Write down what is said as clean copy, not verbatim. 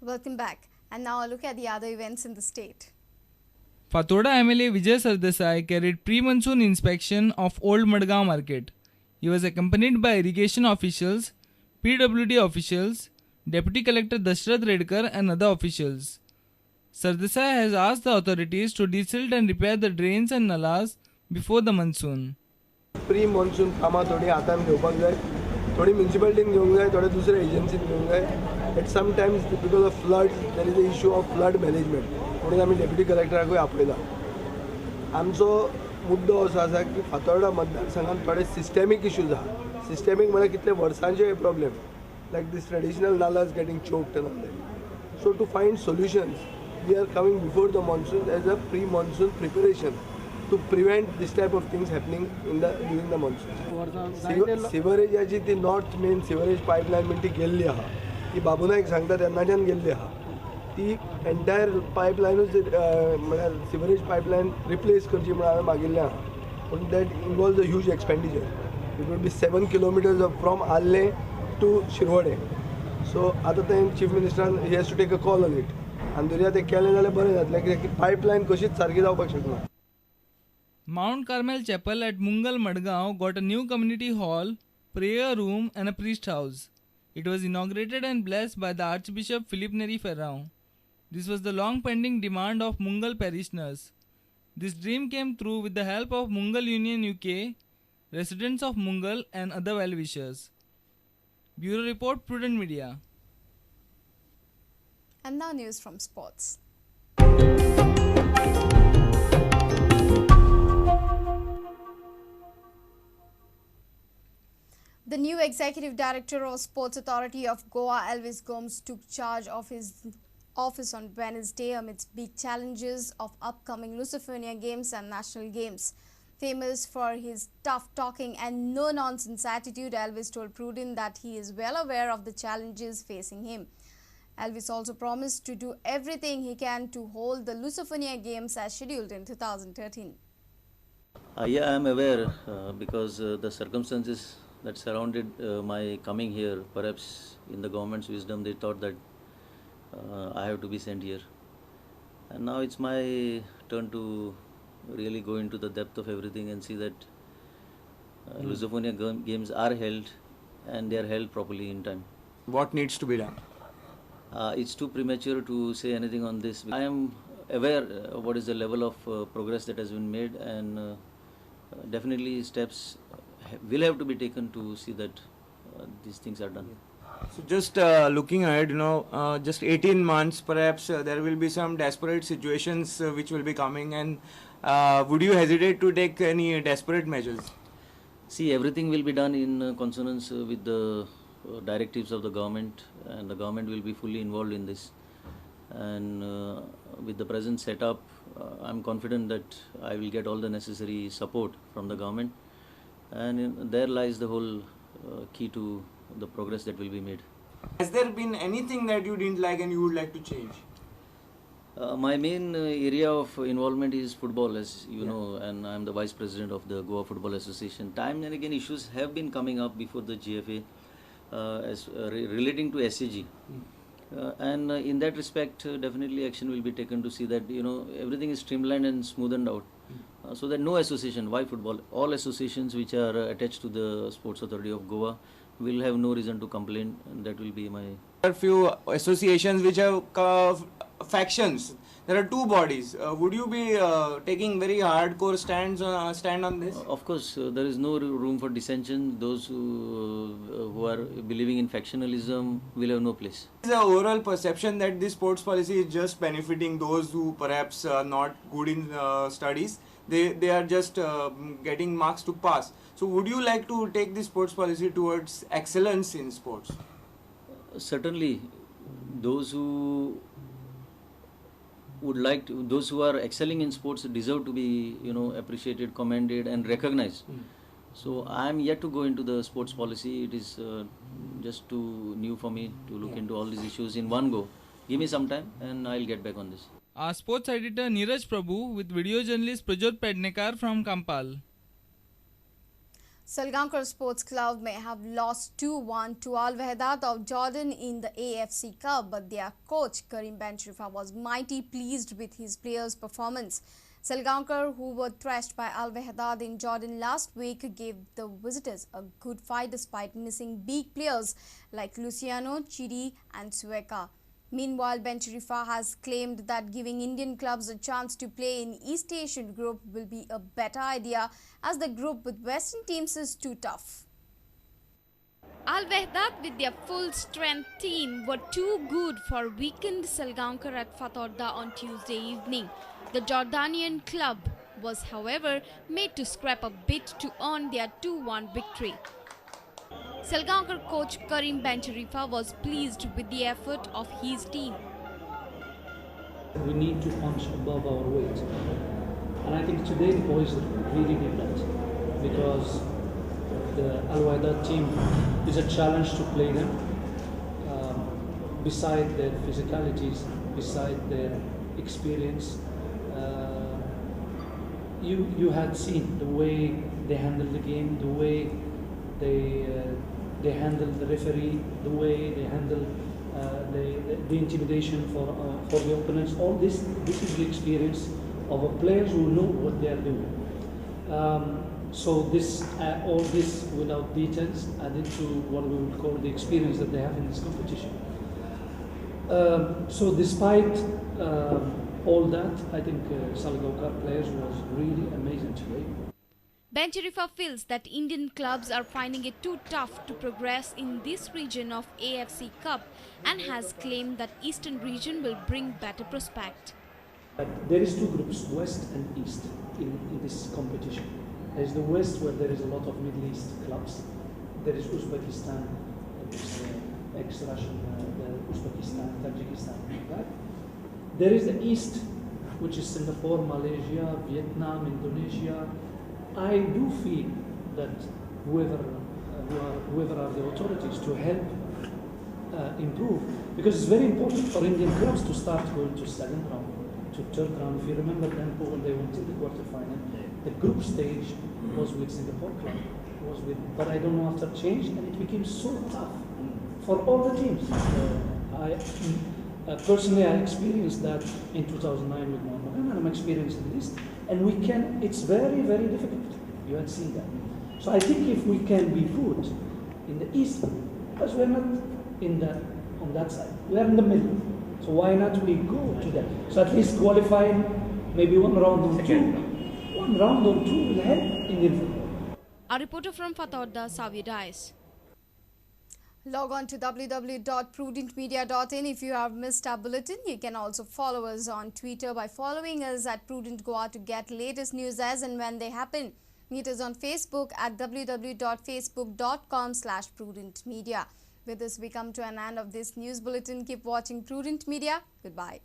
Welcome back. And now a look at the other events in the state. Fathoda MLA Vijay Sardesai carried pre-monsoon inspection of Old Madgaon Market. He was accompanied by irrigation officials, PWD officials, Deputy Collector Dashrath Redkar and other officials. Sardesai has asked the authorities to desilt and repair the drains and nalas before the monsoon. Pre-monsoon कामां थोडी हातान घेवपाक जाय, थोडी म्युनिसिपालिटीन घेवंक जाय, थोडे दुसरे एजन्सीन घेवंक जाय. At sometimes because of flood there is the issue of flood management. म्हणून आमी डेप्युटी कलेक्टराकूय आपयला. आमचो मुद्दो असो आसा की फातोर्डा मतदारसंघात थोडे सिस्टमीक इश्यूज आहा. सिस्टमीक म्हळ्यार कितले वर्सांचे problem, like this traditional nalas getting choked and all that. So to find solutions, we are coming before the monsoon as a pre-monsoon preparation to prevent this type of things happening during the monsoon. Sewerage ती north main sewerage pipeline म्हणून ती गेल्ली आहा. ती बाबू नायक सांगता तेन्नाच्यान गेल्ली आहा. ती एंटायर पायपलायनूच म्हळ्यार sewerage pipeline रिप्लेस करची म्हणून हांवें मागिल्लें आहा. पूण that involves a huge expenditure. It would be 7 kilometers from Alle to Shirwade. So आतां तें chief मिनिस्टरान he has to take a call on it. आनी दुर्या तें केलें जाल्यार बरें जातलें कित्याक ती पायपलायन कशीच सारकी जावपाक शकना. Mount Carmel Chapel at Mungal Madgaon got a new community hall, prayer room and a priest house. It was inaugurated and blessed by the Archbishop Philip Neri Ferrão. This was the long-pending demand of Mungal parishioners. This dream came through with the help of Mungal Union UK, residents of Mungal and other well-wishers. Bureau Report, Prudent Media. And now news from sports. The new executive director of Sports Authority of Goa, Elvis Gomes, took charge of his office on Wednesday amidst big challenges of upcoming Lusophonia Games and National Games. Famous for his tough-talking and no-nonsense attitude, Elvis told Prudent that he is well aware of the challenges facing him. Elvis also promised to do everything he can to hold the Lusophonia Games as scheduled in 2013. Yeah, I am aware because the circumstances that surrounded my coming here, perhaps in the government's wisdom they thought that I have to be sent here. And now it's my turn to really go into the depth of everything and see that Lusophonia Games are held and they are held properly in time. What needs to be done? It's too premature to say anything on this. I am aware what is the level of progress that has been made, and definitely steps will have to be taken to see that these things are done. So just looking ahead, just 18 months, perhaps there will be some desperate situations which will be coming, and would you hesitate to take any desperate measures? See, everything will be done in consonance with the directives of the government, and the government will be fully involved in this. And with the present setup, I'm confident that I will get all the necessary support from the government, and there lies the whole key to the progress that will be made. Has there been anything that you didn't like and you would like to change? My main area of involvement is football, as you know, and I'm the vice president of the Goa Football Association. Time and again issues have been coming up before the GFA relating to SAG. And in that respect, definitely action will be taken to see that everything is streamlined and smoothened out, so that no association, why football, all associations which are attached to the Sports Authority of Goa will have no reason to complain, and that will be my... There are few associations which have factions. There are two bodies. Would you be taking very hardcore stand on this? Of course, there is no room for dissension. Those who are believing in factionalism will have no place. There is an overall perception that this sports policy is just benefiting those who perhaps are not good in studies. They are just getting marks to pass. So would you like to take this sports policy towards excellence in sports? Certainly, those who would like to, those who are excelling in sports deserve to be appreciated, commended and recognized. So I am yet to go into the sports policy. It is just too new for me to look into all these issues in one go. Give me some time and I'll get back on this. Our sports editor Neeraj Prabhu with video journalist Prajot Pednekar from Kampal. Salgaonkar Sports Club may have lost 2-1 to Al Wahdat of Jordan in the AFC Cup, but their coach Karim Benchrifa was mighty pleased with his players' performance. Salgaonkar, who were thrashed by Al Wahdat in Jordan last week, gave the visitors a good fight despite missing big players like Luciano, Chidi and Sueka. Meanwhile, Benchrifa has claimed that giving Indian clubs a chance to play in East Asian group will be a better idea as the group with Western teams is too tough. Al Wahdat with their full-strength team were too good for weakened Salgaonkar at Fatorda on Tuesday evening. The Jordanian club was, however, made to scrap a bit to earn their 2-1 victory. Salgaonkar coach Karim Benchrifa was pleased with the effort of his team. We need to punch above our weight. And I think today the boys really did that because the Al Wahdat team is a challenge to play them. Beside their physicalities, beside their experience, you had seen the way they handled the game, the way they handle the referee, the way they handle the intimidation for the opponents. All this is the experience of a players who know what they are doing. So this all this without details added to what we would call the experience that they have in this competition. So despite all that, I think Salgaonkar players was really amazing today. Benchrifa feels that Indian clubs are finding it too tough to progress in this region of AFC Cup and has claimed that Eastern region will bring better prospect. There is two groups, West and East, in this competition. There is the West where there is a lot of Middle East clubs. There is Uzbekistan, ex-Russian, Uzbekistan, Tajikistan, right? There is the East, which is Singapore, Malaysia, Vietnam, Indonesia. I do feel that whoever are the authorities to help improve, because it's very important for Indian clubs to start going to second round, to third round. If you remember then when they went to the quarterfinal, the group stage was with Singapore club, but I don't know after change, and it became so tough for all the teams. Personally, I experienced that in 2009 with Mohamed, and I'm experiencing this. And it's very, very difficult. You had seen that. So I think if we can be put in the East, because we're not on that side, we're in the middle. So why not we go to that? So at least qualifying maybe one round or two will help Indian football. A reporter from Fatorda, Savi Dice. Log on to www.prudentmedia.in. If you have missed our bulletin, you can also follow us on Twitter by following us at Prudent Goa to get latest news as and when they happen. Meet us on Facebook at www.facebook.com/prudentmedia. With this, we come to an end of this news bulletin. Keep watching Prudent Media. Goodbye.